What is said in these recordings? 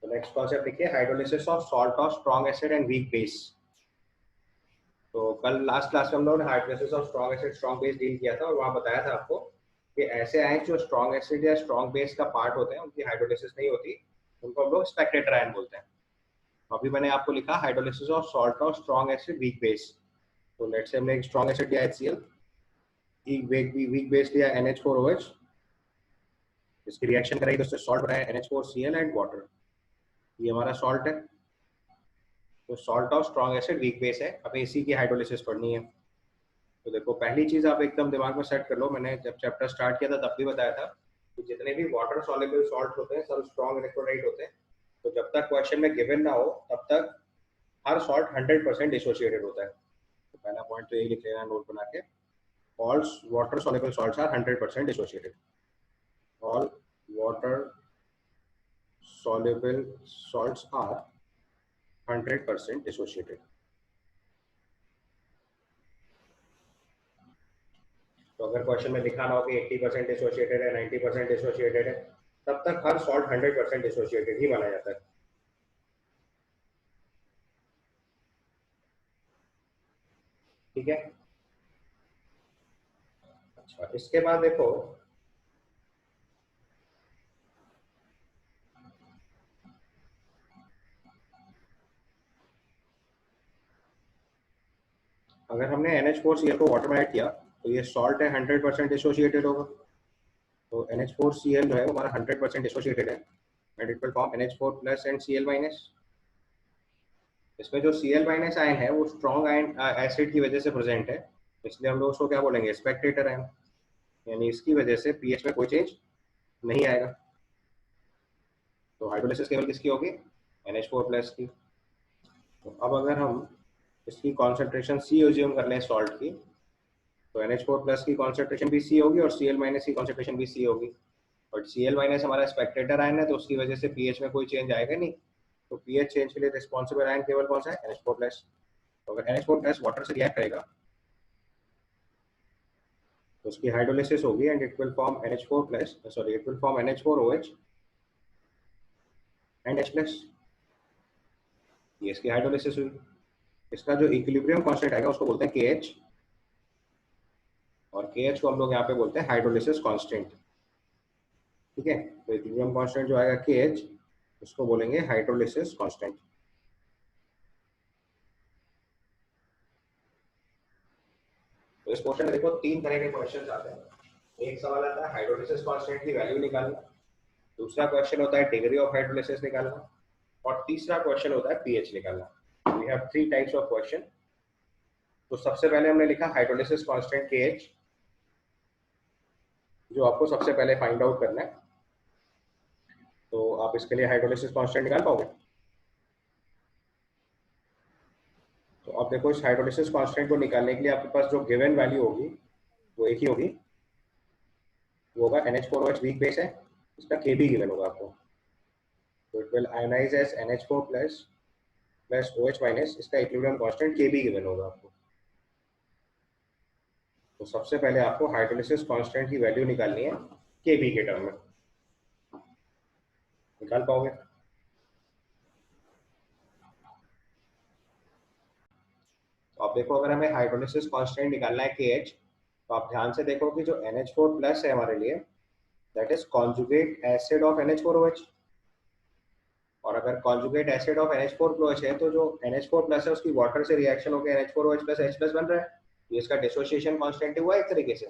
तो next concept देखिए, hydrolysis of salt of strong acid and weak base. तो कल लास्ट क्लास में हम लोगों ने hydrolysis of strong acid strong base deal किया था और वहाँ बताया था आपको कि ऐसे आयन जो स्ट्रॉन्ग एसिड या स्ट्रॉन्ग बेस का पार्ट होते हैं उनकी हाइड्रोलिसिस नहीं होती, उनको हम लोग स्पेक्टेटर आयन बोलते हैं। अभी मैंने आपको लिखा hydrolysis of salt of strong acid weak base. तो लेट्स से हमने एक स्ट्रॉन्ग एसिड लिया HCl, वीक बेस लिया NH4OH, इसकी रिएक्शन कराई तो उससे सॉल्ट बनाया NH4Cl एंड वाटर। ये हमारा सॉल्ट है, तो salt of strong acid weak base है। हमें इसी की हाइड्रोलिसिस पढ़नी है। तो देखो पहली चीज आप एकदम दिमाग में सेट कर लो, मैंने जब चैप्टर स्टार्ट किया था तब भी बताया था कि जितने भी वाटर सॉल्युबल सॉल्ट होते हैं सब स्ट्रॉन्ग इलेक्ट्रोलाइट होते हैं। तो जब तक क्वेश्चन में गिवन ना हो तब तक हर सॉल्ट 100% डिसोसिएटेड होता है। तो पहला पॉइंट तो यही लिख लेना नोट बना के, all water soluble salts are 100% dissociated. All water soluble salts are 100% dissociated. तो अगर क्वेश्चन में लिखा ना हो कि 80% डिसोसिएटेड है, 90% डिसोसिएटेड है, तब तक हर सॉल्ट 100% डिसोसिएटेड ही माना जाता है। ठीक है। अच्छा, इसके बाद देखो अगर हमने NH4Cl को वाटर में ऐड किया तो ये सॉल्ट है 100% डिसोसिएटेड होगा। तो NH4Cl जो है वो हमारा 100% डिसोसिएटेड है and it will form NH4 plus and Cl minus. इसमें जो Cl माइनस आयन है वो स्ट्रॉन्ग आयन एसिड की वजह से प्रेजेंट है, इसलिए हम लोग उसको क्या बोलेंगे, स्पेक्टेटर आयन। यानी इसकी वजह से पीएच में कोई चेंज नहीं आएगा। तो हाइड्रोलिसिस केवल किसकी होगी, NH4 प्लस की। तो अब अगर हम इसकी कॉन्सेंट्रेशन C एज्यूम कर लें सॉल्ट की, तो NH4 प्लस की कॉन्सेंट्रेशन भी C होगी और Cl माइनस की कॉन्सेंट्रेशन भी C होगी। बट Cl माइनस हमारा स्पेक्टेटर आयन है तो उसकी वजह से पीएच में कोई चेंज आएगा नहीं। तो पीएच चेंज के लिए रिस्पॉन्सिबल आयन केवल कौन सा है, NH4 प्लस। तो अगर NH4 प्लस वाटर से रिएक्ट करेगा तो उसकी हाइड्रोलिसिस होगी and it will form NH4 plus, sorry it will form NH4OH and H plus. ये इसकी हाइड्रोलिसिस हुई। इसका जो इक्विलिब्रियम कांस्टेंट आएगा उसको बोलते हैं KH, और KH को हम लोग यहाँ पे बोलते हैं हाइड्रोलिसिस कांस्टेंट। ठीक है। तो इक्विलिब्रियम कांस्टेंट जो आएगा KH उसको बोलेंगे हाइड्रोलिसिस कांस्टेंट। तो इस क्वेश्चन में देखो तीन तरह के क्वेश्चन आते हैं। एक सवाल आता है हाइड्रोलिसिस कांस्टेंट की वैल्यू निकालना, दूसरा क्वेश्चन होता है डिग्री ऑफ हाइड्रोलिसिस निकालना, और तीसरा क्वेश्चन होता है पीएच निकालना। We have three types of question. तो सबसे पहले हमने लिखा हाइड्रोलिसिस कांस्टेंट KH, जो आपको सबसे पहले फाइंड आउट करना है। तो आप इसके लिए हाइड्रोलिसिस कांस्टेंट निकाल पाओगे। तो अब देखो इस हाइड्रोलिसिस कांस्टेंट को निकालने के लिए आपके पास जो गिवन वैल्यू होगी वो एक ही होगी, वो होगा NH4OH वीक बेस है, इसका Kb गिवन होगा आपको। तो it will ionise as NH4 plus plus OH minus, इसका इक्विलिब्रियम कांस्टेंट Kb गिवन होगा आपको। तो सबसे पहले आपको हाइड्रोलिसिस कांस्टेंट की वैल्यू निकालनी है Kb के टर्म में। निकाल पाओगे। तो आप देखो अगर हमें हाइड्रोलिसिस कांस्टेंट निकालना है KH, तो आप ध्यान से देखो कि जो NH4 प्लस है हमारे लिए that is conjugate acid of NH4OH, और अगर कॉन्जुगेट एसिड ऑफ NH4OH है तो जो NH4 प्लस है उसकी वाटर से रिएक्शन होकर NH4OH प्लस H प्लस बन रहा है। ये इसका डिसोसिएशन कांस्टेंट हुआ एक तरीके से।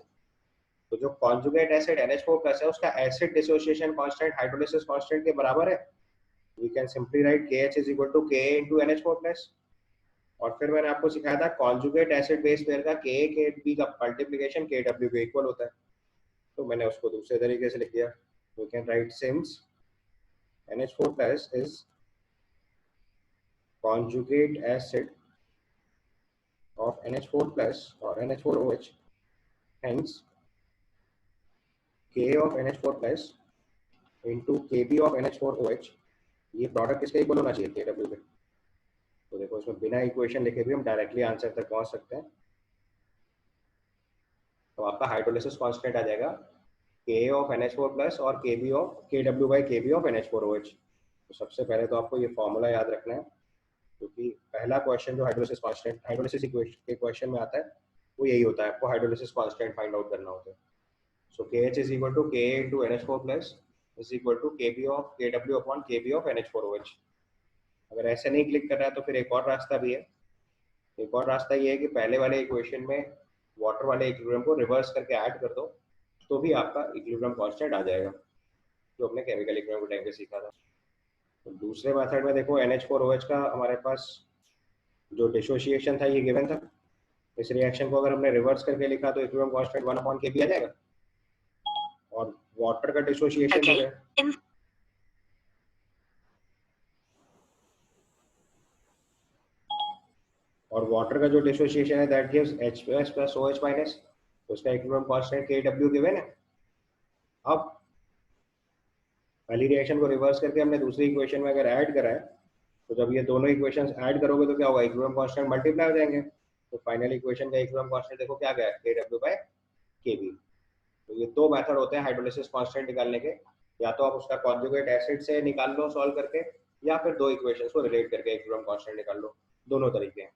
तो जो कॉन्जुगेट एसिड NH4 प्लस है उसका acid dissociation constant hydrolysis constant के बराबर है। We can simply write KH is equal to Ka into NH4 plus. और फिर मैंने आपको सिखाया था कॉन्जुगेट एसिड बेस पेयर का Ka Kb का मल्टीप्लिकेशन Kw के इक्वल होता है। तो मैंने उसको दूसरे तरीके से लिख दिया। We can write since NH4 plus is conjugate acid of NH4 plus or NH4OH, hence Ka of NH4 plus into Kb of NH4OH, ये प्रोडक्ट किसके इक्वल होना चाहिए, Kw के। तो देखो इसमें बिना इक्वेशन लिखे भी हम डायरेक्टली आंसर तक पहुंच सकते हैं। तो आपका हाइड्रोलिसिस कांस्टेंट आ जाएगा Ka of NH4 plus और Kw by Kb of NH4OH। तो सबसे पहले तो आपको ये फॉर्मूला याद रखना है, क्योंकि पहला क्वेश्चन जो हाइड्रोलिसिस कांस्टेंट हाइड्रोलिसिस के क्वेश्चन में आता है वो यही होता है, आपको हाइड्रोलिसिस कांस्टेंट फाइंड आउट करना होता है। So KH is equal to Ka into NH4 plus is equal to Kb of Kw upon Kb of NH4OH। अगर ऐसे नहीं क्लिक कर रहा है तो फिर एक और रास्ता भी है। एक और रास्ता ये है कि पहले वाले इक्वेशन में वाटर वाले इक्विलिब्रियम को रिवर्स करके ऐड कर दो, तो भी आपका इक्विलिब्रियम कांस्टेंट आ जाएगा, जो हमने केमिकल इक्विलिब्रियम के टाइम पे सीखा था। तो दूसरे मेथड में देखो NH4OH का हमारे पास जो डिसोसिएशन था ये गिवन था। इस रिएक्शन को अगर हमने रिवर्स करके लिखा तो इक्विलिब्रियम कांस्टेंट 1 अपॉन Kb आ जाएगा। और वाटर का डिसोसिएशन जो है और वाटर का जो डिसोसिएशन है that gives H+ plus OH minus, तो उसका इक्विलिब्रियम कांस्टेंट Kw गिवन है। अब पहली रिएक्शन को रिवर्स करके हमने दूसरी इक्वेशन में अगर ऐड करा है, तो जब ये दोनों इक्वेशंस ऐड करोगे तो क्या होगा, इक्विलिब्रियम कांस्टेंट मल्टीप्लाई हो जाएंगे। तो फाइनल इक्वेशन का इक्विलिब्रियम कांस्टेंट देखो क्या गया, Kw/Kb। तो ये दो मेथड होते हैं हाइड्रोलिसिस कांस्टेंट निकालने के, या तो आप उसका कॉन्जुगेट एसिड से निकाल लो सॉल्व करके, या फिर दो इक्वेशंस को रिलेट करके इक्विलिब्रियम कांस्टेंट निकाल लो, दोनों तरीके हैं।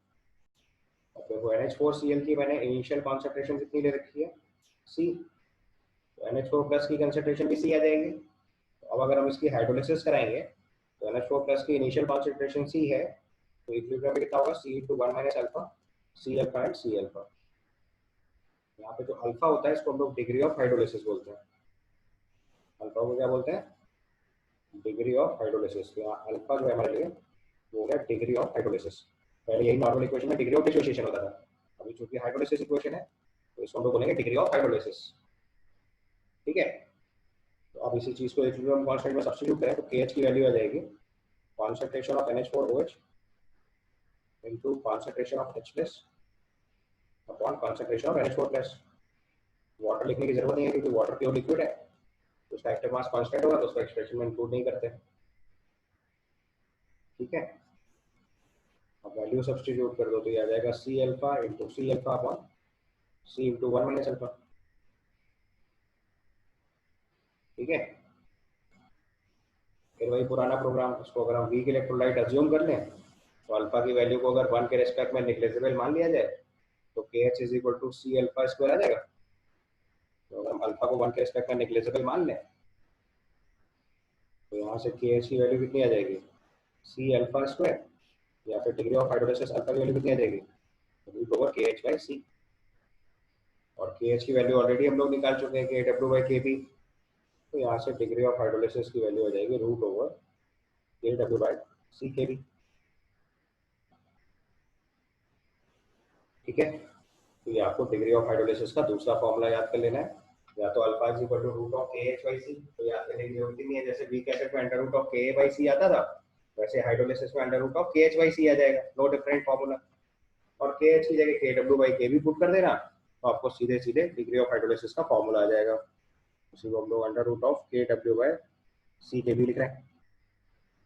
और देखो NH4Cl की मैंने इनिशियल कॉन्सेंट्रेशन कितनी ले रखी है, C। तो NH4 प्लस की कंसेंट्रेशन भी C आ जाएगी। तो अब अगर हम इसकी हाइड्रोलिसिस कराएंगे तो NH4 प्लस की इनिशियल कॉन्सेंट्रेशन C है, तो इक्विलिब्रियम में कितना होगा, C/1 minus alpha, C alpha and C alpha. यहाँ पे जो अल्फा होता है इसको हम लोग डिग्री ऑफ हाइड्रोलिसिस बोलते हैं। अल्फा को क्या बोलते हैं, डिग्री ऑफ हाइड्रोलिसिस। यहाँ अल्फा जो है हमारे लिए वो है डिग्री ऑफ हाइड्रोलिसिस। पहले यही नॉर्मल इक्वेशन में डिग्री ऑफ डिसोसिएशन होता था, अभी चूंकि हाइड्रोलिसिस इक्वेशन है तो इसको हम लोग बोलेंगे डिग्री ऑफ हाइड्रोलिसिस। ठीक है। तो अब इसी चीज को इक्विलिब्रियम कांस्टेंट में सब्स्टिट्यूट करें तो KH की वैल्यू आ जाएगी concentration of NH4OH into concentration of H+ upon concentration of NH4+। Water लिखने की जरूरत नहीं है क्योंकि वाटर प्योर लिक्विड है, तो उसका एक्टिव मास कांस्टेंट होगा, तो उसको एक्सप्रेशन में इंक्लूड नहीं करते। ठीक है। अब वैल्यू सब्स्टिट्यूट कर दो तो ये आ जाएगा C alpha into C alpha upon C/1 minus alpha. ठीक है। फिर वही पुराना प्रोग्राम, इसको अगर हम वीक इलेक्ट्रोलाइट अज्यूम कर लें तो अल्फा की वैल्यू को अगर 1 के रेस्पेक्ट में नेग्लिजिबल मान लिया जाए तो KH is equal to C alpha square आ जाएगा। तो अगर हम अल्फा को 1 के रेस्पेक्ट में नेग्लिजिबल मान लें तो यहाँ से KH की वैल्यू कितनी आ जाएगी, C अल्फा स्क्वायर, या फिर डिग्री ऑफ हाइड्रोलिसिस अल्फा की वैल्यू कितनी आ जाएगी, रूट ओवर KH/C। और KH की वैल्यू ऑलरेडी हम लोग निकाल चुके हैं Kw/Kb, तो यहाँ से डिग्री ऑफ हाइड्रोलिसिस की वैल्यू आ जाएगी रूट ओवर Kw/C/Kb। ठीक है। तो ये आपको डिग्री ऑफ हाइड्रोलिसिस का दूसरा फॉर्मूला याद कर लेना है, या तो alpha is equal to root of KH/C, तो याद करने की जरूरत नहीं है। जैसे वीक एसिड में अंडर रूट ऑफ Ka/C आता था, वैसे हाइड्रोलिसिस में अंडर रूट ऑफ KH/C आ जाएगा, नो डिफरेंट फॉर्मूला। और KH की जगह Kw/Kb पुट कर देना, तो आपको सीधे सीधे डिग्री ऑफ हाइड्रोलिसिस का फॉर्मूला आ जाएगा। उसी को हम लोग अंडर रूट ऑफ Kw/C/Kb लिख रहे हैं।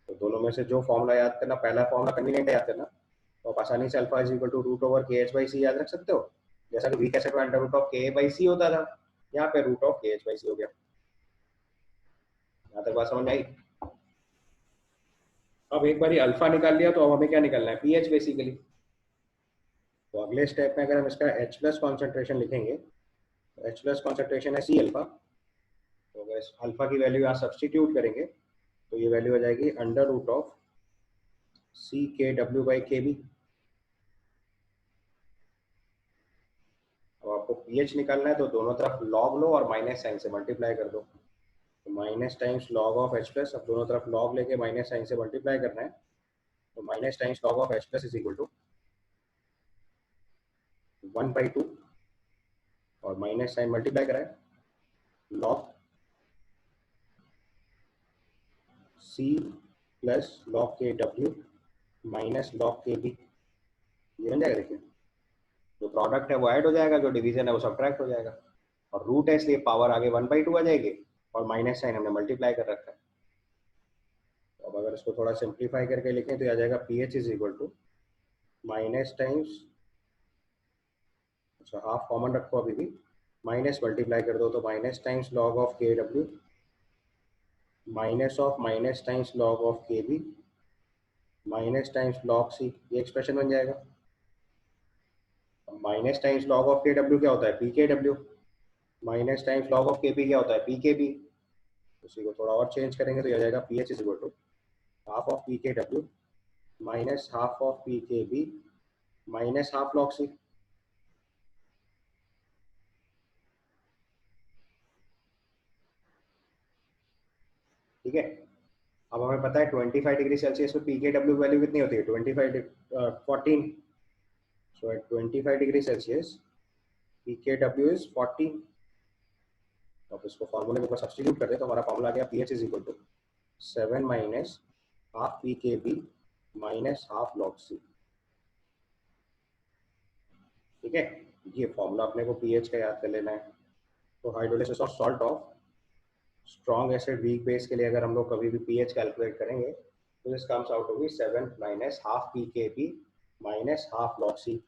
तो दोनों में से जो फॉर्मूला याद करना, पहला फॉर्मूला कन्वीनियंट है याद करना, तो आप आसानी से alpha is equal to root over KH/C याद रख सकते हो। जैसा कि वीक एसिड में अंडर रूट ऑफ Ka/C होता था, यहाँ पे रूट ऑफ KH/C हो गया। यहाँ तक बात समझ में आई। अब एक बार अल्फा निकाल लिया तो अब हमें क्या निकालना है, पीएच बेसिकली। तो अगले स्टेप में अगर हम इसका H+ कॉन्सेंट्रेशन लिखेंगे तो H+ कॉन्सेंट्रेशन है C अल्फा। तो अगर इस अल्फा की वैल्यू यहाँ सब्सटीट्यूट करेंगे तो ये वैल्यू आ जाएगी अंडर रूट ऑफ CKw/Kb। अब आपको पीएच निकालना है तो दोनों तरफ लॉग लो और माइनस साइन से मल्टीप्लाई कर दो, तो minus times log of H+, अब दोनों तरफ लॉग लेके माइनस साइन से मल्टीप्लाई करना है, तो minus times log of H+ is equal to 1/2 और माइनस साइन मल्टीप्लाई करा है log C plus log Kw minus log Kb, ये बन जाएगा। देखिए जो प्रोडक्ट है वो ऐड हो जाएगा, जो डिवीजन है वो सब्ट्रैक्ट हो जाएगा, और रूट है इसलिए पावर आगे 1/2 आ जाएगी, और माइनस साइन हमने मल्टीप्लाई कर रखा है। तो अब अगर इसको थोड़ा सिंप्लीफाई करके लिखें तो आ जाएगा pH is equal to minus times, अच्छा हाफ कॉमन रखो अभी भी, माइनस मल्टीप्लाई कर दो तो minus times log of Kw minus of minus times log of K B minus times log C, ये एक्सप्रेशन बन जाएगा। Minus times log of K W क्या होता है, P K W. Minus times log of K B क्या होता है, P K B. उसी को थोड़ा और चेंज करेंगे तो ये आ जाएगा p H is equal to half of p K W minus half of p K B minus half log C. ठीक है, अब हमें पता है 25 डिग्री सेल्सियस में पी के डब्ल्यू वैल्यू कितनी होती है, 14। So at 25 degree Celsius p K W is 14। तो अब इसको फॉर्मूले के ऊपर सब्स्टिट्यूट कर दे तो हमारा फॉर्मूला आ गया P H is equal to 7 minus half P K B minus half log C. ठीक है, ये फॉर्मूला अपने को पीएच का याद कर लेना है। तो hydrolysis of salt of strong acid weak base के लिए अगर हम लोग कभी भी पीएच कैलकुलेट करेंगे तो this comes out to be 7 minus half P K B minus half log C.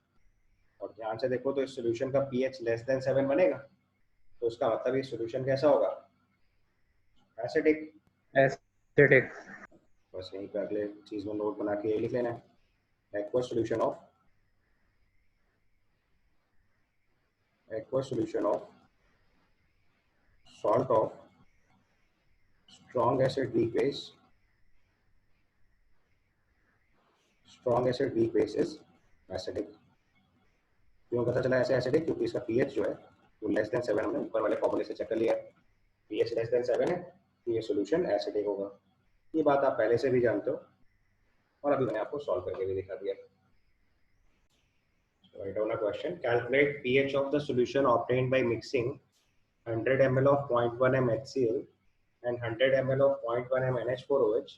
और ध्यान से देखो तो इस सोल्यूशन का पीएच लेस देन 7 बनेगा, तो उसका मतलब ये सोल्यूशन कैसा होगा, एसिडिक। एसिडिक। बस यहीं पे अगले चीज में नोट बना के ये लिख लेना है, aqua solution of salt of strong acid weak base is acidic। क्यों पता चला ऐसे एसिडिक, क्योंकि इसका पीएच जो है वो लेस देन 7, हमने ऊपर वाले फॉर्मूले से चेक कर लिया है। पीएच लेस देन 7 है तो ये सॉल्यूशन एसिडिक होगा। ये बात आप पहले से भी जानते हो और अभी मैंने आपको सॉल्व करके भी दिखा दिया। Write down a question. Calculate pH of the solution obtained by mixing 100 ml of 0.1 m HCl and 100 ml of 0.1 m NH4OH.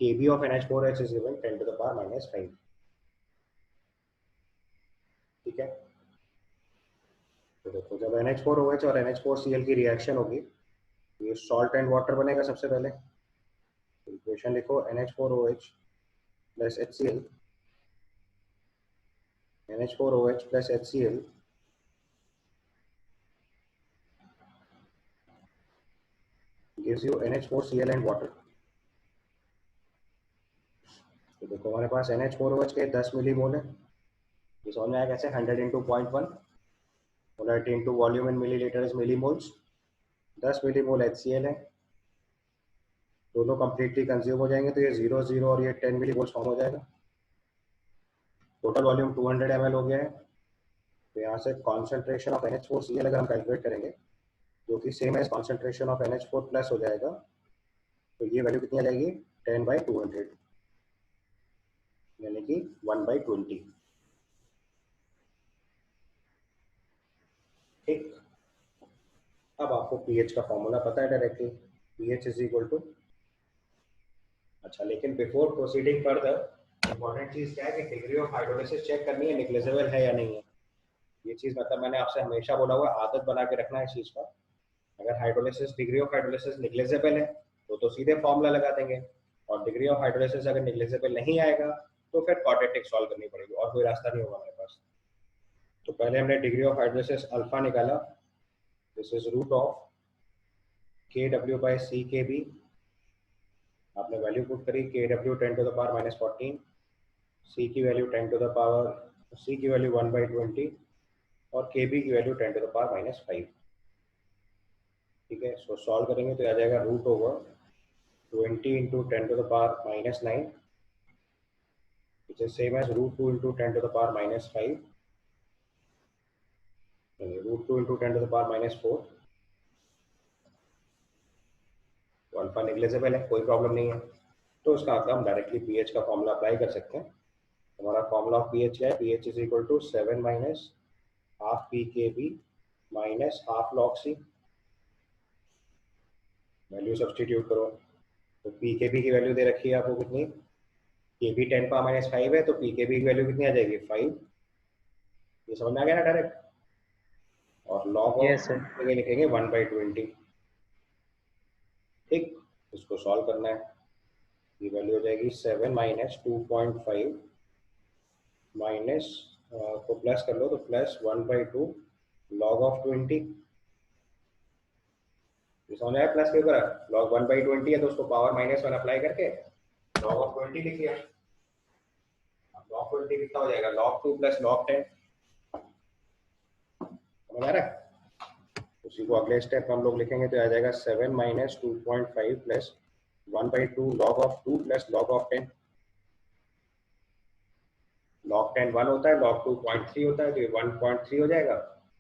Kb of NH4OH is given 10 to the power minus 5। ठीक है, तो देखो जब NH4OH और NH4Cl की reaction होगी ये salt and water बनेगा। सबसे पहले इक्वेशन लिखो NH4OH plus HCl, NH4OH plus HCl gives you NH4Cl and water। तो देखो हमारे पास NH4OH के 10 मिलीमोल है, ये समझ में आया कैसे, 100 into 0.1 molarity into volume in millilitre is millimoles. 10 millimole HCl है, दोनों कंप्लीटली कंज्यूम हो जाएंगे तो ये 0 0 और ये 10 मिलीमोल्स फॉर्म हो जाएगा। टोटल वॉल्यूम 200 ml हो गया है। तो यहाँ से कॉन्सेंट्रेशन ऑफ NH4Cl अगर हम कैलकुलेट करेंगे जो कि same as concentration of NH4 plus हो जाएगा, तो ये वैल्यू कितनी आ जाएगी 10/200 यानी कि 1/20। ठीक, अब आपको पीएच का फॉर्मूला पता है directly, pH is equal to, अच्छा लेकिन बिफोर प्रोसीडिंग फर्दर इंपॉर्टेंट चीज क्या है कि डिग्री ऑफ हाइड्रोलिसिस चेक करनी है, निग्लेजेबल है या नहीं है। ये चीज मतलब मैंने आपसे हमेशा बोला हुआ, आदत बना के रखना है इस चीज का। अगर हाइड्रोलिसिस डिग्री ऑफ हाइड्रोलिसिस निग्लेजेबल है तो सीधे फॉर्मूला लगा देंगे, और डिग्री ऑफ हाइड्रोलिसिस अगर निग्लेजेबल नहीं आएगा तो फिर क्वाड्रेटिक सॉल्व करनी पड़ेगी और कोई रास्ता नहीं होगा हमारे पास। तो पहले हमने डिग्री ऑफ हाइड्रोलिसिस अल्फा निकाला, this is root of K W by C K B. आपने वैल्यू पुट करी, K W 10 to the power minus 14, C की value 10 to the power, C की वैल्यू 1/20 और के बी की value 10 to the power minus 5। ठीक है, so solve करेंगे तो आ जाएगा root over 20 into 10 to the power minus 9 which is same as root 2 into 10 to the power minus 5, root 2 into 10 to the power minus 4। तो alpha निग्लेजेबल है, कोई problem नहीं है, तो उसका मतलब हम डायरेक्टली पीएच का फॉर्मूला अप्लाई कर सकते हैं। हमारा फॉर्मूला ऑफ पीएच क्या है, pH is equal to 7 minus half P K B minus half log C. Value substitute करो तो पी के बी की वैल्यू दे रखी है आपको कितनी, के बी 10 पावर माइनस 5 है तो पी के बी की वैल्यू कितनी आ जाएगी 5। ये समझ में आ गया ना डायरेक्ट। और लॉग यस ऑफ सर। लिखेंगे 1/20। ठीक, इसको सॉल्व करना है, ये वैल्यू हो जाएगी 7 माइनस 2.5 माइनस को प्लस कर लो तो प्लस 1/2 लॉग ऑफ 20। समझ आया प्लस के ऊपर log 1/20 है तो उसको पावर -1 अप्लाई करके log of 20 लिख लिया। log 20 कितना हो जाएगा log 2 plus log 10। समझ आ रहा है? उसी को अगले स्टेप में हम लोग लिखेंगे तो आ जाएगा 7 - 2.5 plus 1/2 log of 2 plus log of 10। log 10 1 होता है, log 2 0.3 होता है, तो ये 1.3 हो जाएगा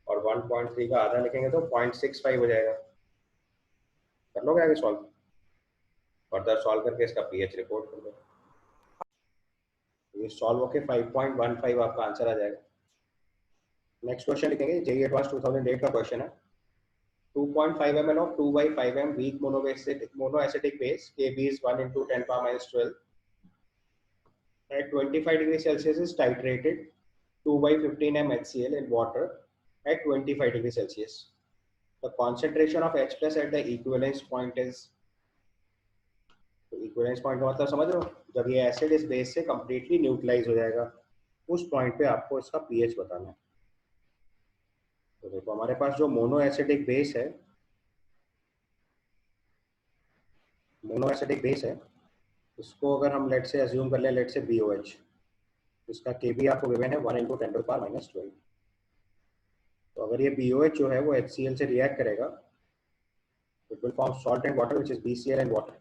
और 1.3 का आधा लिखेंगे तो 0.65 हो जाएगा। कर लोगे आगे सॉल्व? फर्दर सॉल्व करके इसका पीएच रिपोर्ट कर दो। ये सॉल्व होके 5.15 आपका आंसर आ जाएगा। नेक्स्ट क्वेश्चन लिखेंगे, जेईई एडवांस 2008 का क्वेश्चन है। 2.5 ml of 2/5 m weak monoacetic base Kb is 1 into 10 power -12 at 25 degrees Celsius is titrated 2/15 m HCl in water at 25 degrees Celsius. The concentration of H plus at the equivalence point is, तो equivalence point का मतलब समझ रहे हो, जब ये acid इस base से completely न्यूट्रलाइज हो जाएगा उस पॉइंट पे आपको इसका पीएच बताना है। तो देखो हमारे पास जो मोनो एसिडिक बेस है, इसको अगर हम लेट से अज्यूम कर लें, लेट से BOH, इसका Kb आपको गिवन है 1 × 10⁻⁻12। तो अगर ये BOH जो है वो HCl से रिएक्ट करेगा, it will form salt and water which is BCl and water.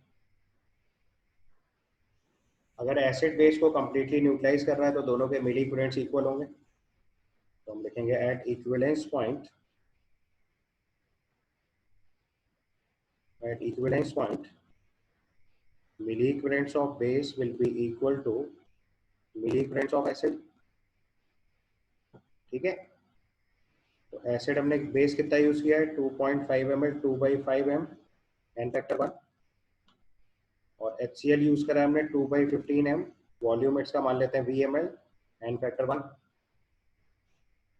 अगर एसिड बेस को कंप्लीटली न्यूट्रलाइज कर रहा है तो दोनों के मिली इक्विवेलेंट्स इक्वल होंगे। तो हम लिखेंगे at equivalence point milli equivalents of base will be equal to milli equivalents of acid. ठीक है, तो एसिड हमने बेस कितना यूज किया है 2.5 ml 2/5 m n फैक्टर 1 और HCl यूज करा हमने 2/15 m, वॉल्यूम इसका मान लेते हैं VML n फैक्टर 1।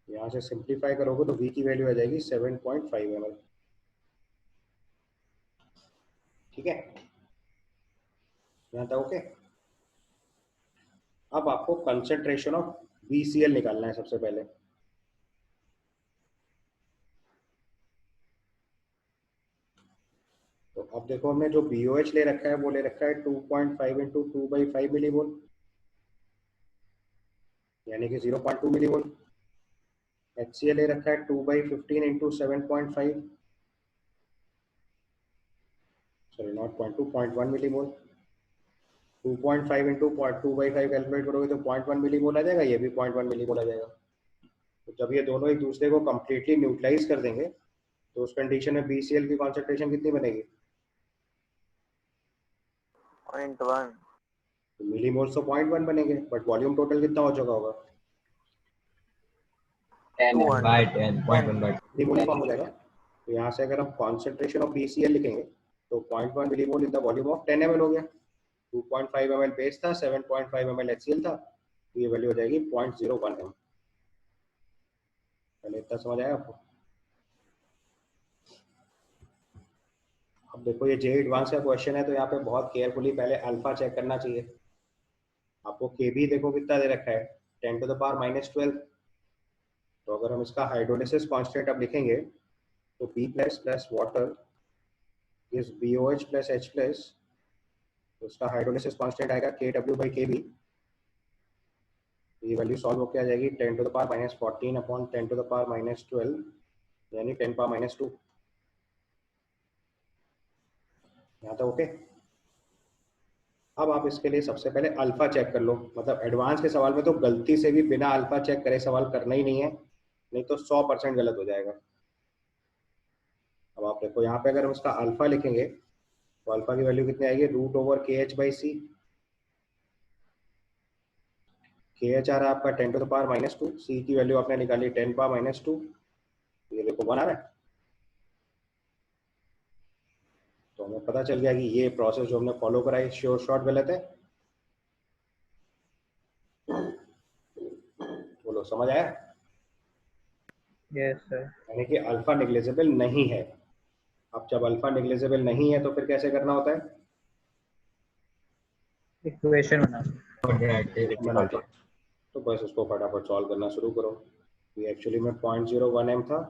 यहाँ से सिंप्लीफाई करोगे तो V की वैल्यू आ जाएगी 7.5 ml। ठीक है, यहाँ तक ओके। अब आपको कंसंट्रेशन ऑफ BCl निकालना है सबसे पहले। तो अब देखो हमने जो BOH ले रखा है वो ले रखा है 2.5 × 2/5 मिलीमोल, यानी कि 0.2 मिलीमोल। HCl ले रखा है 2/15 × 7.5, सॉरी नॉट 0.2, 0.1 मिलीमोल। 2.5 × 2/5 कैलकुलेट करोगे तो 0.1 मिलीमोल आ जाएगा, ये भी 0.1 मिलीमोल आ जाएगा। तो जब ये दोनों एक दूसरे को कंप्लीटली न्यूट्रलाइज कर देंगे तो उस कंडीशन में BCl की कॉन्सेंट्रेशन कितनी बनेगी 0.1। तो मिलीमोल्स तो 0.1 बनेंगे, बट वॉल्यूम टोटल कितना हो चुका होगा 10/10 मिलीमोल फॉर्म हो जाएगा। तो यहाँ से अगर हम कॉन्सेंट्रेशन ऑफ BCl लिखेंगे तो 0.1 millimole in the volume of 10 ml हो गया। 2.5 ml बेस था, 7.5 ml HCl था, तो ये वैल्यू हो जाएगी 0.01 m। पहले इतना समझ आया आपको? अब देखो ये जेईई एडवांस का क्वेश्चन है तो यहाँ पे बहुत केयरफुली पहले अल्फा चेक करना चाहिए। आपको Kb देखो कितना दे रखा है 10⁻⁻12। तो अगर हम इसका हाइड्रोलिसिस कांस्टेंट अब लिखेंगे तो B+ plus water is BOH plus H plus, तो उसका हाइड्रोलिसिस कांस्टेंट आएगा Kw/Kb। ये वैल्यू सॉल्व होकर आ जाएगी 10⁻⁻14 अपॉन 10⁻⁻12 यानी 10⁻²। यहाँ तक ओके। अब आप इसके लिए सबसे पहले अल्फा चेक कर लो, मतलब एडवांस के सवाल में तो गलती से भी बिना अल्फा चेक करे सवाल करना ही नहीं है, नहीं तो 100% गलत हो जाएगा। अब आप देखो यहाँ पे अगर हम इसका अल्फा लिखेंगे तो अल्फा की वैल्यू कितनी आएगी √KH/C। KH आ रहा है आपका 10⁻², C की वैल्यू आपने निकाली 10⁻², ये देखो 1 आ रहा है। तो हमें पता चल गया कि ये प्रोसेस जो हमने फॉलो कराई श्योर शॉर्ट गलत है। बोलो समझ आया? Yes sir. यानी कि अल्फा नेग्लिजिबल नहीं है। अब जब अल्फा नेग्लिजिबल नहीं है तो फिर कैसे करना होता है इक्वेशन बना के, तो बस उसको फटाफट सॉल्व करना शुरू करो। ये एक्चुअली में 0.01 m था,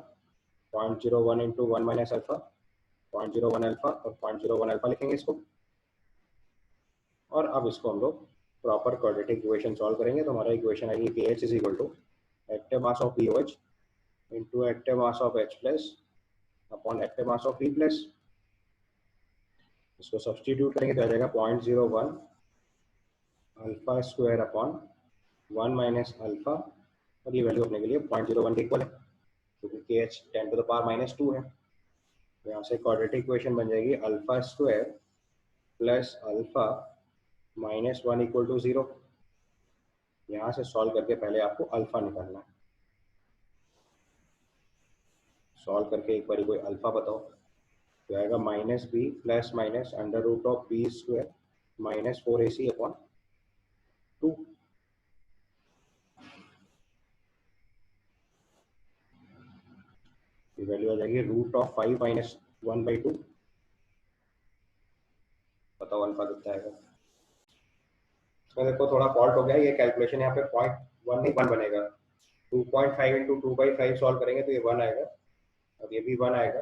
0.01 × 1 - अल्फा 0.01 अल्फा और 0.01 अल्फा लिखेंगे इसको। और अब इसको हम लोग प्रॉपर क्वाड्रेटिक इक्वेशन सॉल्व करेंगे तो हमारा इक्वेशन आएगी कि H is equal to active mass of BOH into active mass of H plus upon active mass of B plus. इसको सब्सटीट्यूट करेंगे तो आ जाएगा 0.01 alpha square upon 1 minus alpha, और ये वैल्यू अपने के लिए 0.01 के इक्वल है क्योंकि KH 10 टू द पावर -2 है। तो यहाँ से क्वाड्रेटिक इक्वेशन बन जाएगी alpha square plus alpha -1 equal to 0। यहाँ से सॉल्व करके पहले आपको अल्फा निकालना है। सॉल्व करके एक बार कोई अल्फा बताओ तो आएगा -b plus minus under root of b square -4ac upon 2। ये वैल्यू आ जाएगी रूट ऑफ 5 माइनस 1/2। बताओ अल्फा कितना आएगा। इसमें देखो थोड़ा फॉल्ट हो गया, ये कैलकुलेशन यहाँ पे 0.1 नहीं 1 बनेगा। 2.5 इंटू 2/5 सॉल्व करेंगे तो ये 1 आएगा और ये भी 1 आएगा,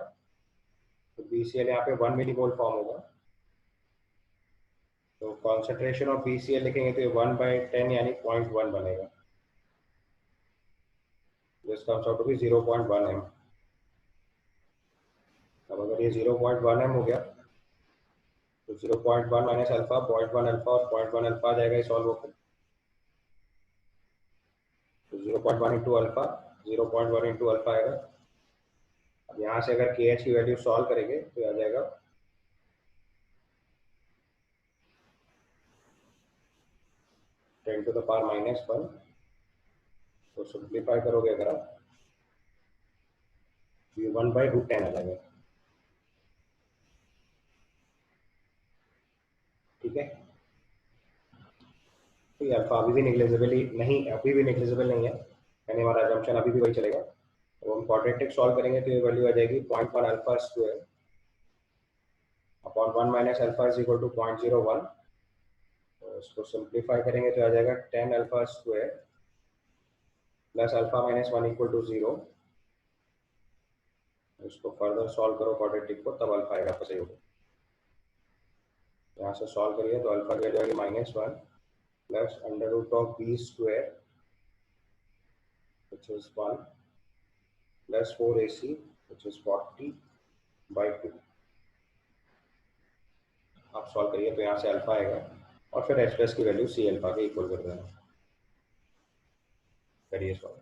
तो BCl यहाँ पे 1 मिलीमोल फॉर्म होगा। तो कॉन्सेंट्रेशन ऑफ BCl लिखेंगे तो ये 1/10 यानी 0.1 बनेगा। This comes out to be 0.1 m। अब अगर ये 0.1 m हो गया तो 0.1 माइनस अल्फा 0.1 अल्फा और 0.1 अल्फा आ जाएगा, ये सॉल्व होकर। तो 0.1 इंटू अल्फा 0.1 इंटू अल्फा आएगा। अब यहाँ से अगर KH की वैल्यू सॉल्व करेंगे तो आ जाएगा 10 टू द पावर -1। तो सिंप्लीफाई करोगे अगर आप ये 1/√10 आ जाएगा। ठीक है, तो ये अल्फा अभी भी नेग्लिजिबल नहीं है, यानी हमारा अजम्पशन अभी भी वही चलेगा। तो हम क्वाड्रेटिक सॉल्व करेंगे तो ये वैल्यू आ जाएगी 0.1 alpha square upon 1 minus alpha is equal to 0.01। तो इसको सिंप्लीफाई करेंगे तो आ जाएगा 10 alpha square plus alpha -1 equal to 0। इसको फर्दर सॉल्व करो क्वाड्रेटिक को, तब अल्फा आएगा सही होगा। यहाँ से सॉल्व करिए तो अल्फा की वैल्यू आएगी -1 plus under root of b square which is 1 plus 4ac which is 40/2। आप सॉल्व करिए तो यहाँ से अल्फा आएगा और फिर H प्लस की वैल्यू C अल्फा के इक्वल कर देना। करिए सॉल्व।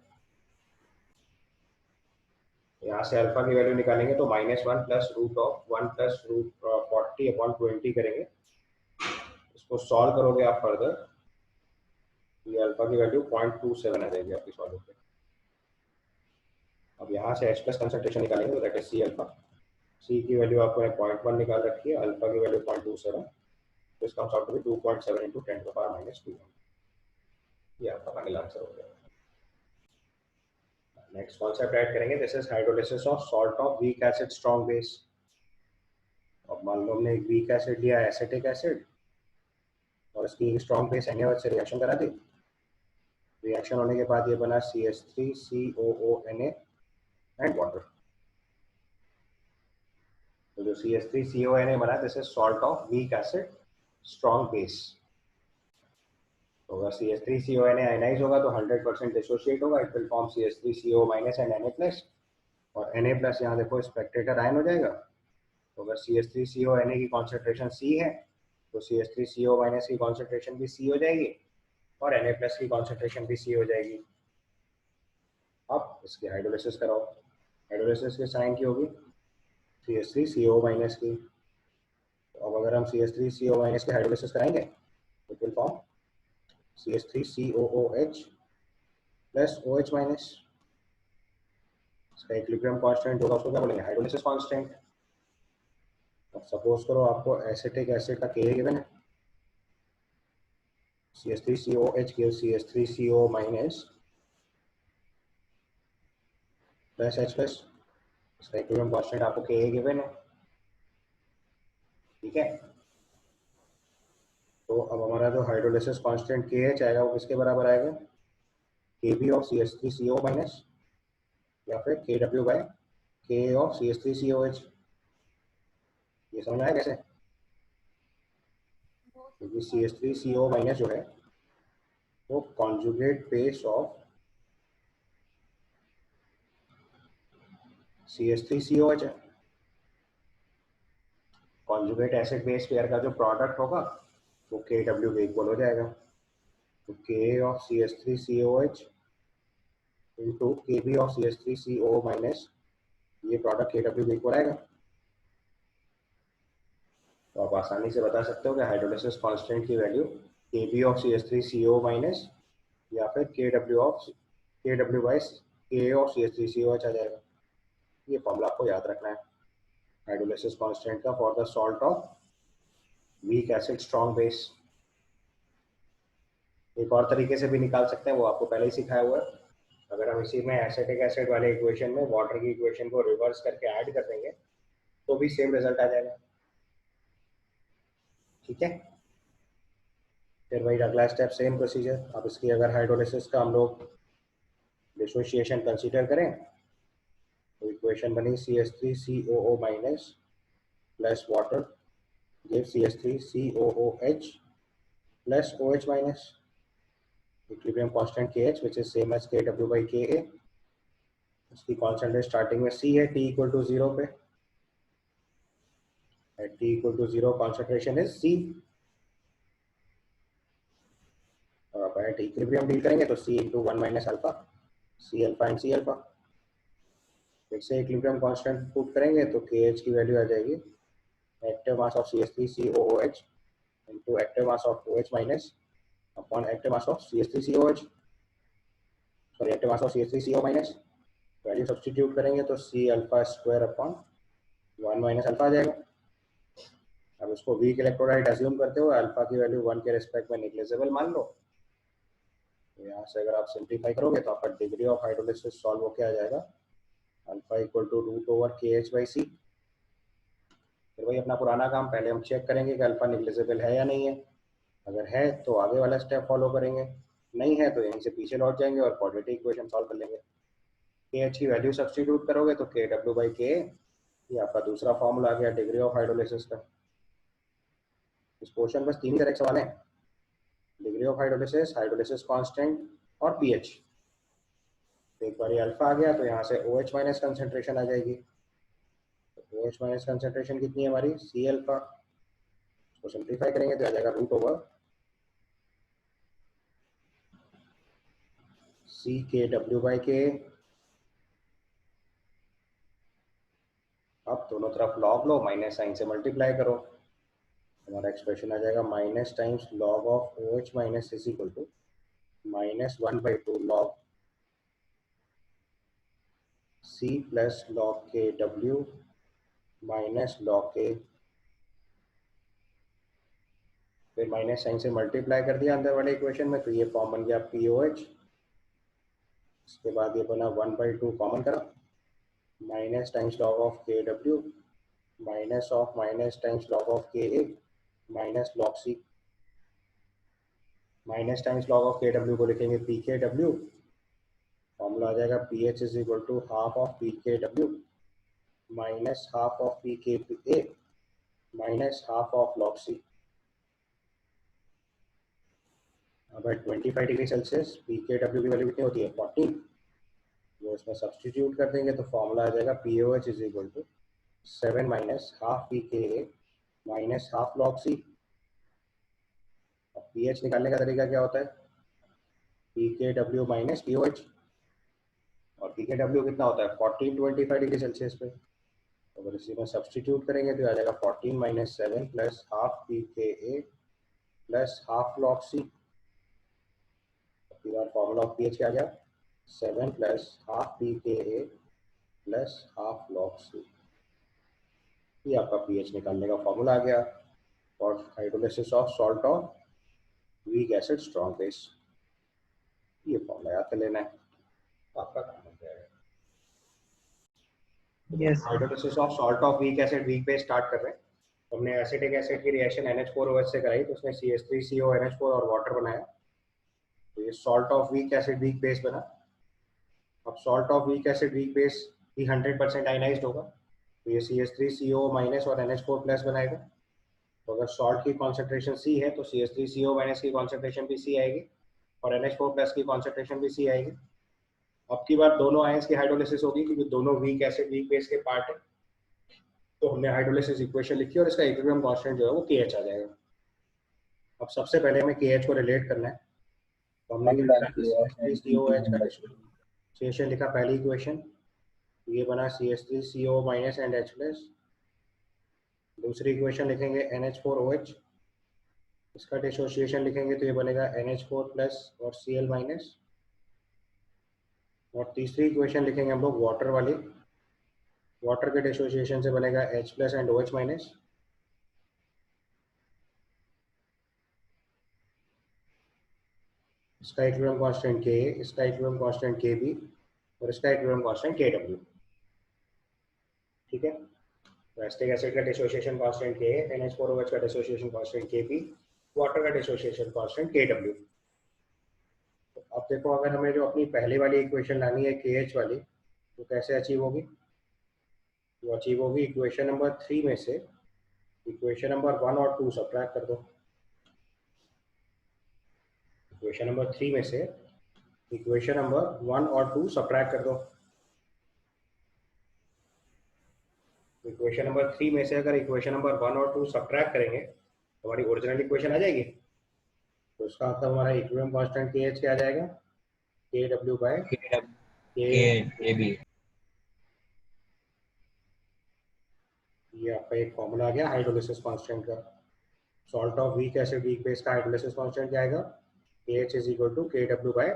यहाँ से अल्फा की वैल्यू निकालेंगे तो -1 plus root of 1 plus root 40/20 करेंगे। इसको सॉल्व करोगे आप फर्दर, ये अल्फा की वैल्यू 0.27 आ जाएगी आपकी सॉल्व पे। अब यहाँ से H प्लस कंसंट्रेशन निकालेंगे तो that is C alpha. C की वैल्यू आपको 0.1 निकाल रखी है, अल्फा की value 0.27। This comes out to be 2.7 into 10 to the power -2। ये आपका फाइनल आंसर हो गया। नेक्स्ट कॉन्सेप्ट ऐड करेंगे, this is hydrolysis of salt of weak acid strong base. अब मान लो हमने एक वीक एसिड लिया एसिटिक एसिड और इसकी स्ट्रॉन्ग बेस NaOH से रिएक्शन करा दी। रिएक्शन होने के बाद ये बना CH3COONA एंड वाटर। तो जो CH3CONA बना this is salt of weak acid strong base. तो अगर CH3CONA आयनाइज होगा तो 100% डिसोशिएट होगा, it will form CH3CO- and Na+, और Na+ यहाँ देखो स्पेक्टेटर आयन हो जाएगा। तो अगर CH3CONA की कॉन्सेंट्रेशन C है तो CH3CO- की कॉन्सेंट्रेशन भी C हो जाएगी और Na+ की कॉन्सेंट्रेशन भी C हो जाएगी। अब इसकी हाइड्रोलिसिस कराओ। हाइड्रोलिसिस के साइन की होगी CH3CO- की। तो अब अगर हम CH3CO- की हाइड्रोलिसिस कराएंगे तो will form CH3COOH plus OH-। इसका इक्विलिब्रियम कांस्टेंट होगा, उसको क्या बोलेंगे हाइड्रोलिसिस कांस्टेंट। अब सपोज करो आपको एसिटिक एसिड का Ka गिवन है, CH3COH gives CH3CO- plus H plus. इसका इक्विलिब्रियम कांस्टेंट आपको Ka गिवन है। ठीक है, तो अब हमारा जो हाइड्रोलिसिस कांस्टेंट KH आएगा वो किसके बराबर आएगा, Kb ऑफ CH3CO- या फिर KW by Ka of CH3COH। ये समझ में आया कैसे? क्योंकि CH3CO माइनस जो है वो कॉन्जुगेट बेस ऑफ CH3COH है। कॉन्जुगेट एसिड बेस पेयर का जो प्रोडक्ट होगा वो KW के इक्वल हो जाएगा। तो K of CH3COH into KB of CH3CO minus ये प्रोडक्ट KW के इक्वल आएगा। तो आप आसानी से बता सकते हो कि हाइड्रोलिसिस कांस्टेंट की value KB of CH3CO minus या फिर KW by K of CH3COH आ जाएगा। ये फॉर्मूला आपको याद रखना है हाइड्रोलिसिस कांस्टेंट का for the salt of weak acid strong base. एक और तरीके से भी निकाल सकते हैं, वो आपको पहले ही सिखाया हुआ है। अगर हम इसी में एसिटिक एसिड वाले इक्वेशन में वाटर की इक्वेशन को रिवर्स करके ऐड कर देंगे तो भी सेम रिजल्ट आ जाएगा। ठीक है, फिर वही अगला स्टेप सेम प्रोसीजर। अब इसकी अगर हाइड्रोलिसिस का हम लोग डिसोसिएशन कंसीडर करें तो इक्वेशन बनी CH3COO minus plus water give CH3COOH plus OH minus equilibrium constant KH which is same as KW by KA। इसकी कांस्टेंट स्टार्टिंग में C है T इक्वल टू 0 पे। At T equal to 0 concentration is C। और अब at equilibrium deal करेंगे तो C into 1 minus alpha C alpha and C alpha. फिर से इक्विलिब्रियम कांस्टेंट पुट करेंगे तो KH की वैल्यू आ जाएगी active mass of CH3COOH into active mass of OH minus upon active mass of CH3COH, sorry active mass of CH3CO minus. Value substitute करेंगे तो C alpha square upon 1 minus alpha आ जाएगा। अब उसको weak electrolyte assume करते हुए alpha की value 1 के रिस्पेक्ट में नेग्लिजिबल मान लो। तो यहाँ से अगर आप सिंप्लीफाई करोगे तो आपका डिग्री ऑफ हाइड्रोलिसिस सॉल्व होकर आ जाएगा alpha equal to root over KH by C। फिर वही अपना पुराना काम, पहले हम चेक करेंगे कि अल्फा नेग्लिजिबल है या नहीं है। अगर है तो आगे वाला स्टेप फॉलो करेंगे, नहीं है तो यहीं से पीछे लौट जाएंगे और क्वाड्रेटिक इक्वेशन सॉल्व कर लेंगे। KH की वैल्यू सब्स्टिट्यूट करोगे तो KW बाई KA, ये आपका दूसरा फॉर्मूला आ गया डिग्री ऑफ हाइड्रोलिसिस का। इस पोर्शन बस 3 ही करेक्ट सवाल हैं, degree of hydrolysis, hydrolysis constant और पीएच। एक बार ये अल्फा आ गया तो यहाँ से OH माइनस कंसेंट्रेशन आ जाएगी। तो OH माइनस कंसेंट्रेशन कितनी है हमारी C अल्फा। इसको सिंप्लीफाई करेंगे तो आ जाएगा root over C KW by K। अब दोनों तरफ लॉग लो, माइनस साइन से मल्टीप्लाई करो, हमारा एक्सप्रेशन आ जाएगा minus times log of OH minus is equal to minus 1/2 log C plus log KW minus log K। फिर माइनस साइन से मल्टीप्लाई कर दिया अंदर वाले इक्वेशन में तो ये फॉर्म बन गया POH। इसके बाद ये बना 1/2 कॉमन करा minus times log of KW minus of minus times log of KA minus log C। Minus times log of KW को लिखेंगे PKW, फॉर्मूला आ जाएगा PH is equal to half of PKW minus half of PKA minus half of log C। अब at 25 degree Celsius PKW की value कितनी होती है 14, वो इसमें सब्स्टिट्यूट कर देंगे तो फॉर्मूला आ जाएगा POH is equal to 7 minus half PKA minus half log C। अब pH निकालने का तरीका क्या होता है PKW माइनस POH, और PKW कितना होता है 14 25 डिग्री सेल्सियस पे। तो अगर इसी में सब्स्टिट्यूट करेंगे तो आ जाएगा 14 minus 7 plus half PKA plus half log C। फिर फॉर्मूला ऑफ pH क्या आ गया 7 plus half PKA plus half log C। ये आपका pH निकालने का फॉर्मूला आ गया और hydrolysis of salt of weak acid strong base. ये फॉर्मूला याद कर लेना है, आपका काम हो जाएगा। Yes. Hydrolysis of salt of weak acid weak base start कर रहे हैं। तो हमने एसिटिक एसिड की रिएक्शन NH4OH से कराई तो उसमें CH3CO NH4 और वाटर बनाया, तो ये salt of weak acid weak base बना। अब salt of weak acid weak base भी 100% आयनाइज्ड होगा, तो ये CH3CO माइनस और NH4 प्लस बनाएगा। तो अगर सॉल्ट की कॉन्सेंट्रेशन C है तो CH3CO माइनस की कॉन्सेंट्रेशन भी C आएगी और NH4 प्लस की कॉन्सेंट्रेशन भी C आएगी। अब की बार दोनों आयंस की हाइड्रोलिसिस होगी क्योंकि दोनों वीक एसिड वीक बेस के पार्ट है। तो हमने हाइड्रोलिसिस इक्वेशन लिखी और इसका इक्विलिब्रियम कांस्टेंट जो है वो KH आ जाएगा। अब सबसे पहले हमें KH को रिलेट करना है। तो हमने CH3COH का डिसोसिएशन लिखा पहली इक्वेशन, ये बना CH3CO minus and H plus. दूसरी इक्वेशन लिखेंगे NH4OH, इसका डिसोसिएशन लिखेंगे तो ये बनेगा NH4 प्लस और Cl माइनस। और तीसरी इक्वेशन लिखेंगे हम लोग वाटर वाली, वाटर के डिसोसिएशन से बनेगा H plus and OH minus. इसका इक्विलिब्रियम कांस्टेंट Ka, इसका इक्विलिब्रियम कांस्टेंट Kb और इसका इक्विलिब्रियम कांस्टेंट Kw। ठीक है, तो एसिटिक एसिड का डिसोसिएशन कांस्टेंट Ka, NH4OH का डिसोसिएशन कांस्टेंट Kb, वाटर का डिसोसिएशन कांस्टेंट Kw। तो अब देखो, अगर हमें जो अपनी पहले वाली इक्वेशन लानी है KH वाली, तो कैसे अचीव होगी? तो अचीव होगी इक्वेशन नंबर 3 में से इक्वेशन नंबर 1 और 2 सब्ट्रैक्ट कर दो। इक्वेशन नंबर 3 में से इक्वेशन नंबर 1 और 2 सब्ट्रैक्ट कर दो। इक्वेशन नंबर 3 में से अगर इक्वेशन नंबर 1 और 2 सब्ट्रैक्ट करेंगे तो हमारी ओरिजिनल इक्वेशन आ जाएगी। तो इसका मतलब हमारा इक्विलिब्रियम कांस्टेंट KH क्या आ जाएगा? KW by KB। ये आपका एक फॉर्मूला आ गया हाइड्रोलिसिस कांस्टेंट का। Salt of weak acid weak base का हाइड्रोलिसिस कांस्टेंट क्या आएगा? KH is equal to KW by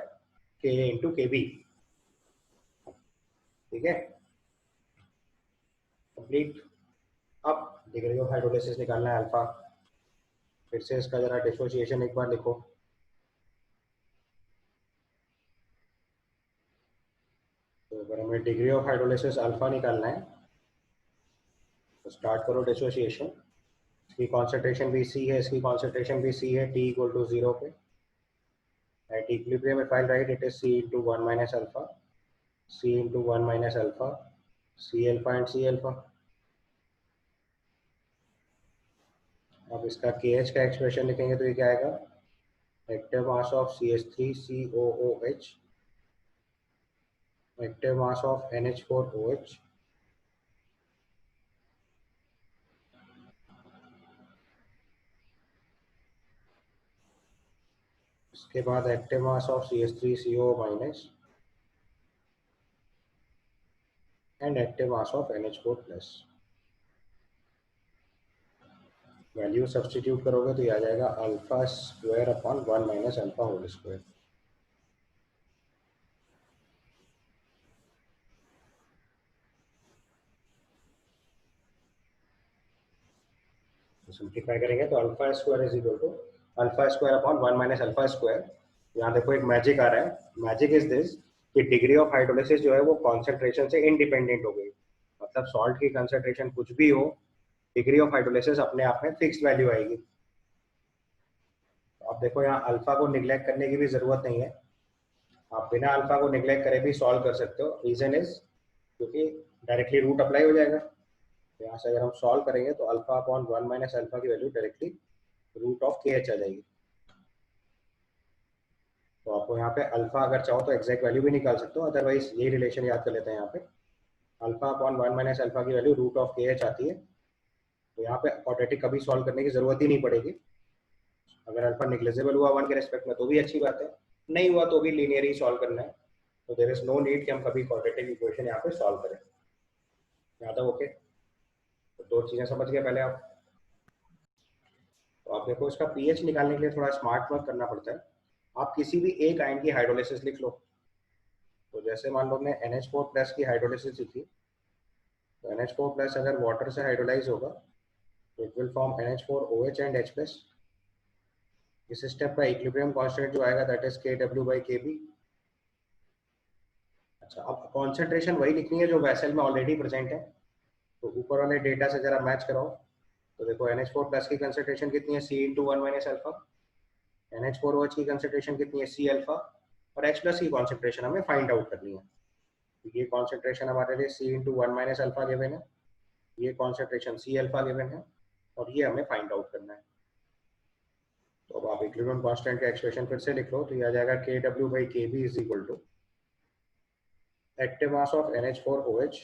Ka into KB। ठीक है, कंप्लीट। अब डिग्री ऑफ हाइड्रोलिसिस निकालना है अल्फा। फिर से इसका जरा डिसोसिएशन एक बार लिखो। तो अगर हमें डिग्री ऑफ हाइड्रोलिसिस अल्फा निकालना है तो स्टार्ट करो डिसोसिएशन। इसकी कॉन्सेंट्रेशन भी C है, इसकी कॉन्सेंट्रेशन भी C है, T इक्वल टू 0 पे। At equilibrium if I right it is C into 1 minus alpha, C into 1 minus alpha, C alpha and C alpha. अब इसका KH का एक्सप्रेशन लिखेंगे तो ये क्या आएगा? Active mass of CH3COOH, active mass of NH4OH, इसके बाद active mass of CH3CO minus and active mass of NH4 plus. Value substitute करोगे तो ये आ जाएगा alpha square upon 1 minus alpha whole square. Simplify करेंगे तो alpha square is equal to alpha square upon 1 minus alpha square. यहाँ देखो एक मैजिक आ रहा है। मैजिक इज दिस कि डिग्री ऑफ हाइड्रोलिसिस जो है वो कॉन्सेंट्रेशन से इंडिपेंडेंट हो गई। मतलब सॉल्ट की कंसेंट्रेशन कुछ भी हो, डिग्री ऑफ हाइड्रोलिसिस अपने आप में फिक्स्ड वैल्यू आएगी। तो अब देखो यहाँ अल्फा को निग्लेक्ट करने की भी जरूरत नहीं है, आप बिना अल्फा को निग्लेक्ट करे भी सॉल्व कर सकते हो। रीजन इज क्योंकि डायरेक्टली रूट अप्लाई हो जाएगा। यहाँ से अगर हम सॉल्व करेंगे तो अल्फा अपॉन 1 माइनस अल्फा की value directly root of KH आ जाएगी। तो आपको यहाँ पे अल्फा अगर चाहो तो एग्जैक्ट वैल्यू भी निकाल सकते हो, अदरवाइज ये रिलेशन याद कर लेते हैं। यहाँ पे अल्फा अपॉन 1 माइनस अल्फा की वैल्यू रूट ऑफ KH आती है। तो यहाँ पे क्वाड्रेटिक कभी सॉल्व करने की जरूरत ही नहीं पड़ेगी। अगर अल्फा निग्लेजिबल हुआ 1 के रेस्पेक्ट में तो भी अच्छी बात है, नहीं हुआ तो भी लीनियर ही सॉल्व करना है। तो देयर इज नो नीड कि हम कभी क्वाड्रेटिक इक्वेशन यहाँ पे सॉल्व करें। याद है? ओके, तो दो चीजें समझ गए पहले आप। तो आप देखो, इसका पीएच निकालने के लिए थोड़ा स्मार्ट वर्क करना पड़ता है। आप किसी भी एक आयन की हाइड्रोलिसिस लिख लो। तो जैसे मान लो हमने NH4 प्लस की हाइड्रोलिसिस लिखी, तो NH4 प्लस अगर वाटर से हाइड्रोलाइज होगा तो it will form NH4OH and H plus. इस स्टेप का इक्विलिब्रियम कांस्टेंट जो आएगा that is KW by KB। अच्छा, अब कॉन्सेंट्रेशन वही लिखनी है जो वेसल में ऑलरेडी प्रेजेंट है। तो ऊपर वाले डेटा से जरा मैच कराओ। तो देखो NH4 प्लस की कंसेंट्रेशन कितनी है? C into 1 minus alpha. NH4OH की कंसेंट्रेशन कितनी है? C alpha. और H प्लस की कंसेंट्रेशन हमें फाइंड आउट करनी है। तो ये कंसेंट्रेशन हमारे लिए C into 1 minus alpha given है। ये कॉन्सेंट्रेशन सी अल्फा गिवन है और ये हमें फाइंड आउट करना है। तो अब आप इक्विलिब्रियम कांस्टेंट का एक्सप्रेशन फिर से लिख लो, तो ये आ जाएगा KW/KB is equal to active mass of NH4OH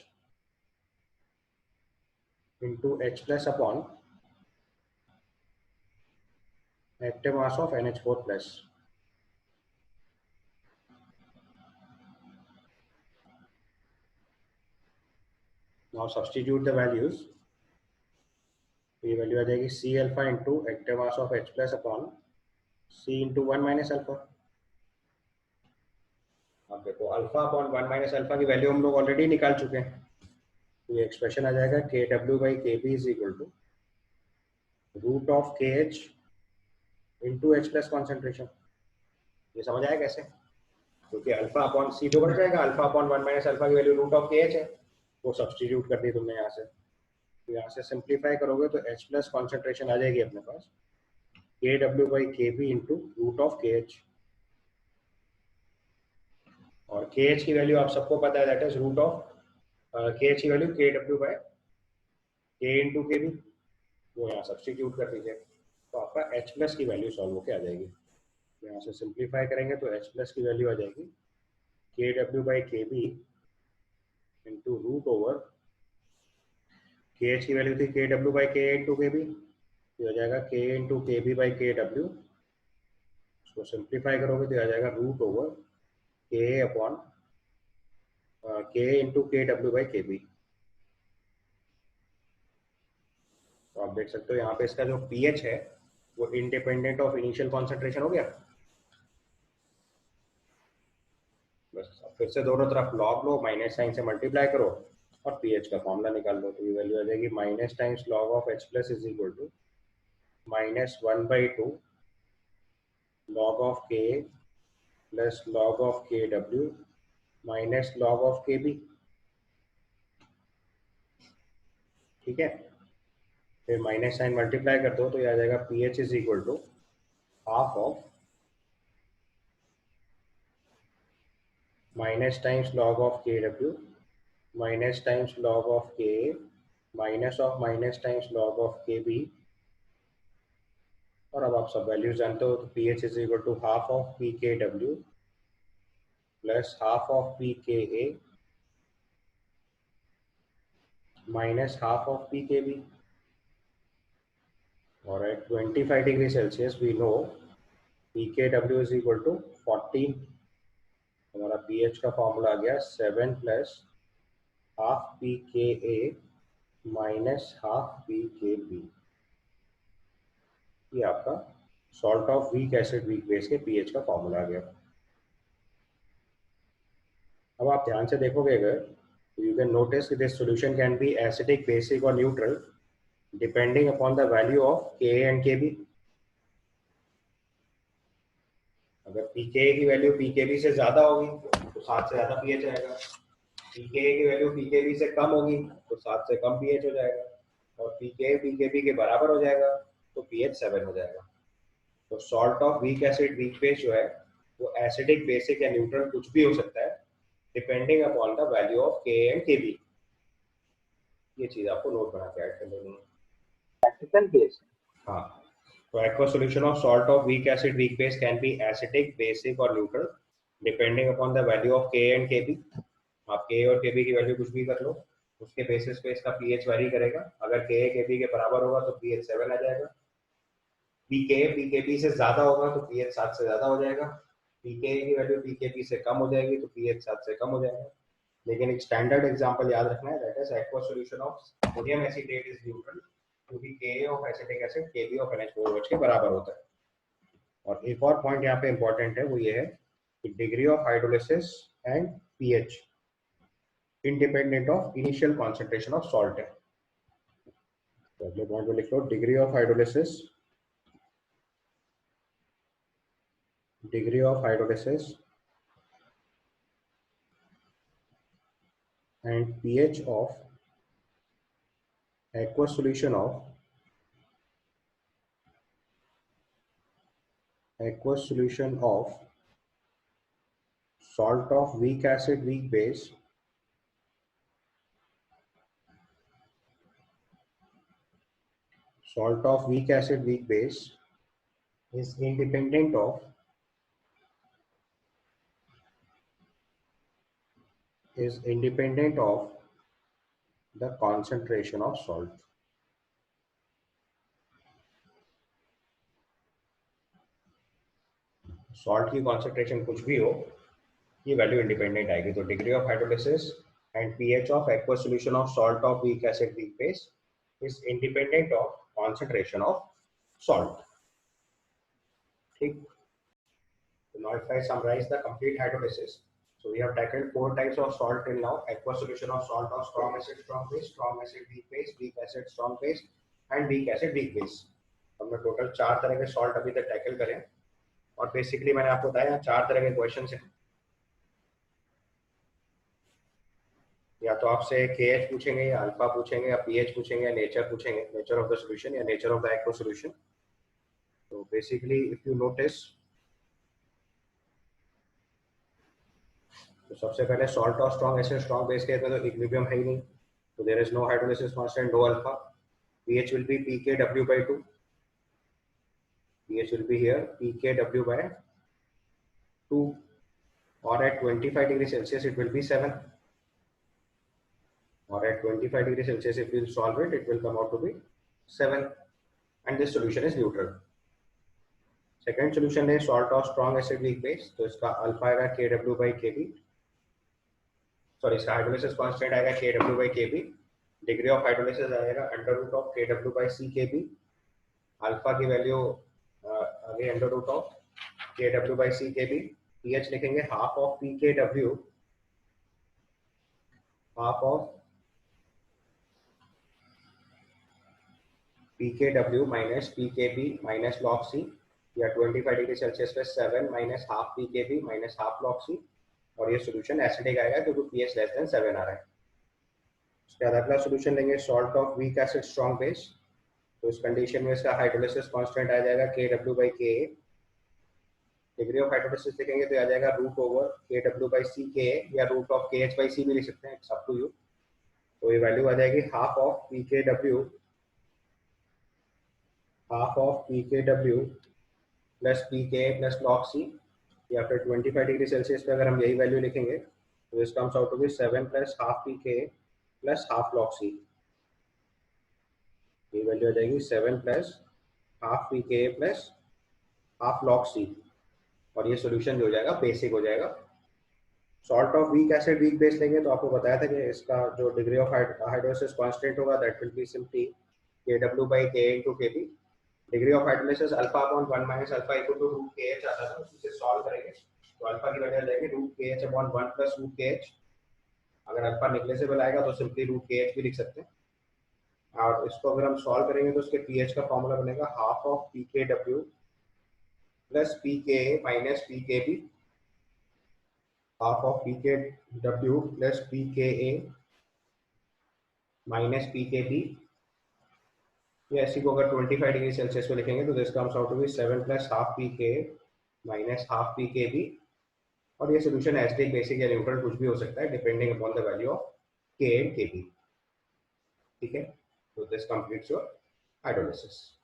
into H plus upon active mass of NH4 plus. Now substitute the values. तो ये वैल्यू आ जाएगी C alpha into active mass of H plus upon C into 1 minus alpha. अब देखो alpha upon 1 minus alpha की value हम लोग already निकाल चुके हैं, तो ये एक्सप्रेशन आ जाएगा KW/KB is equal to root of KH into H plus concentration. ये समझ आया कैसे? क्योंकि अल्फा अपॉन C तो बढ़ जाएगा, अल्फा अपॉन 1 माइनस अल्फा की वैल्यू रूट ऑफ KH है, वो सब्सटीट्यूट कर दी तुमने यहाँ से। तो यहाँ से सिंप्लीफाई करोगे तो H प्लस कॉन्सेंट्रेशन आ जाएगी अपने पास KW/KB into root of KH, और KH की वैल्यू आप सबको पता है, that is root of KH की वैल्यू KW/K इंटू KB, वो यहाँ सब्सटीट्यूट कर दीजिए तो आपका H प्लस की वैल्यू सॉल्व होके आ जाएगी। यहाँ से सिंप्लीफाई करेंगे तो H प्लस की वैल्यू आ जाएगी KW/KB into root over KH की वैल्यू थी KW/K इंटू KB, तो आ जाएगा K इंटू KB/KW। इसको सिंप्लीफाई करोगे तो आ जाएगा root over K upon K into KW/KB। तो आप देख सकते हो यहाँ पे इसका जो pH है वो इंडिपेंडेंट ऑफ इनिशियल कॉन्सेंट्रेशन हो गया। बस फिर से दोनों तरफ लॉग लो, माइनस साइन से मल्टीप्लाई करो और pH का फॉर्मूला निकाल लो, तो ये वैल्यू आ जाएगी minus times log of H plus is equal to -1/2 log of K plus log of KW minus log of KB। ठीक है, फिर माइनस साइन मल्टीप्लाई कर दो तो ये आ जाएगा pH is equal to half of minus times log of KW minus times log of K minus of minus times log of KB, और अब आप सब वैल्यूज जानते हो, तो pH is equal to half of pKW plus half of pKa minus half of pKb, और at 25 degree Celsius we know pKw is equal to 14। हमारा pH का फॉर्मूला आ गया 7 plus half pKa minus half pKb। ये आपका salt of weak acid weak base के pH का formula आ गया। अब आप ध्यान से देखोगे अगर, you can notice this solution can B acidic, basic और neutral depending upon the value of Ka and Kb। अगर pKa की वैल्यू pKb से ज्यादा होगी तो 7 से ज्यादा pH आएगा, pKa की वैल्यू pKb से कम होगी तो 7 से कम pH हो जाएगा, और pKa pKb के बराबर हो जाएगा तो pH 7 हो जाएगा। तो salt of weak acid weak base जो है वो एसिडिक, बेसिक या न्यूट्रल कुछ भी हो सकता है depending upon the value of Ka and Kb। ये चीज आपको नोट बना के ऐड कर लेनी है। Practical base. हाँ, तो aqueous solution of salt of weak acid weak base can be acidic, basic or neutral depending upon the value of Ka and Kb। आप Ka और Kb की वैल्यू कुछ भी कर लो, उसके बेसिस पे इसका pH वेरी करेगा। अगर Ka Kb के बराबर होगा तो pH 7 आ जाएगा, pK pKb से ज्यादा होगा तो pH 7 से ज्यादा हो जाएगा, pK की वैल्यू pKb से कम हो जाएगी तो pH 7 से कम हो जाएगा। लेकिन एक स्टैंडर्ड एग्जांपल याद रखना है, that is aqueous solution of sodium acetate is neutral, क्योंकि Ka of acetic acid Kb of NH4OH के बराबर होता है। और एक और पॉइंट यहाँ पे इंपॉर्टेंट है, वो ये है कि degree of hydrolysis and pH independent of initial concentration of salt है। तो अगले पॉइंट में लिख लो degree of hydrolysis and pH of aqueous solution of salt of weak acid weak base salt of weak acid weak base is independent of the concentration of salt. Salt की concentration कुछ भी हो, ये value independent आएगी. तो degree of hydrolysis and pH of aqua solution of salt of weak acid weak base is independent of concentration of salt. ठीक. So now if I summarize the complete hydrolysis, so we have tackled 4 types of salt till now: aqueous solution of salt of strong acid strong acid weak acid strong base, and weak acid weak base. हमने total 4 तरह के salt अभी तक tackle करें, और basically मैंने आपको बताया 4 तरह के क्वेश्चंस हैं. या तो आपसे KH पूछेंगे, या अल्फा पूछेंगे, या पीएच पूछेंगे, या नेचर पूछेंगे, नेचर ऑफ द सॉल्यूशन, या nature of the aqua solution. तो बेसिकली इफ यू नोटिस, तो सबसे पहले सॉल्ट और स्ट्रॉन्ग एसिड स्ट्रॉन्ग बेस के तो इक्विलिब्रियम है ही नहीं, तो there is no hydrolysis constant, no alpha. pH will be pKw/2. pH will be here pKw/2, or at 25 degrees Celsius it will be 7, or at 25 degrees Celsius if we will solve it, it will come out to be 7, and this solution is neutral. Second solution is salt or strong acid weak base, तो इसका alpha आएगा Kw/Kb, sorry इसका hydrolysis constant आएगा Kw/Kb, degree of hydrolysis आएगा √of Kw/Ckb, alpha की value आगे √of Kw/Ckb, pH लिखेंगे half of pKw, half of pKw minus pKb minus log C, या 25 डिग्री सेल्सियस पे 7 minus half pKb minus half log C, और ये solution acidic आएगा क्योंकि pH लेस देन 7 आ रहा है. उसके बाद अगला सॉल्यूशन लेंगे salt of weak acid strong base. तो इस कंडीशन में इसका हाइड्रोलिसिस कांस्टेंट आ जाएगा Kw/Ka, डिग्री ऑफ हाइड्रोलिसिस लिखेंगे तो आ जाएगा √Kw/CkA, या √KH/C भी लिख सकते हैं, इट्स अप टू यू. तो ये वैल्यू आ जाएगी half of pKw plus pKa plus log C, या फिर 25 डिग्री सेल्सियस पे अगर हम यही वैल्यू लिखेंगे तो इस comes out to be 7 plus half pKa plus half log C. ये वैल्यू आ जाएगी 7 plus half pKa plus half log C, और ये सॉल्यूशन जो हो जाएगा बेसिक हो जाएगा. Salt of weak acid weak base लेंगे तो आपको बताया था कि इसका जो डिग्री ऑफ हाइड्रोलिसिस कांस्टेंट होगा that will be simply Kw/Ka into Kb. Degree of hydrolysis alpha upon 1 minus alpha equal to √KH आता था, उसी से सॉल्व करेंगे तो अल्फा की वैल्यू आ जाएगी √KH अपॉन 1 प्लस √KH. अगर अल्फा नेग्लिजिबल आएगा तो सिंपली √KH भी लिख सकते हैं. और इसको अगर हम सॉल्व करेंगे तो उसके pH का फॉर्मूला बनेगा half of pKw plus pKa minus pKb, half of pKw plus pKa minus pKb. ये ऐसी को अगर 25 डिग्री सेल्सियस पे लिखेंगे तो this comes out to be 7 plus half pKa minus half pKb, और ये सॉल्यूशन एसिडिक बेसिक या न्यूट्रल कुछ भी हो सकता है depending upon the value of K and Kb. ठीक है, तो दिस कंप्लीट्स योर हाइड्रोलिसिस.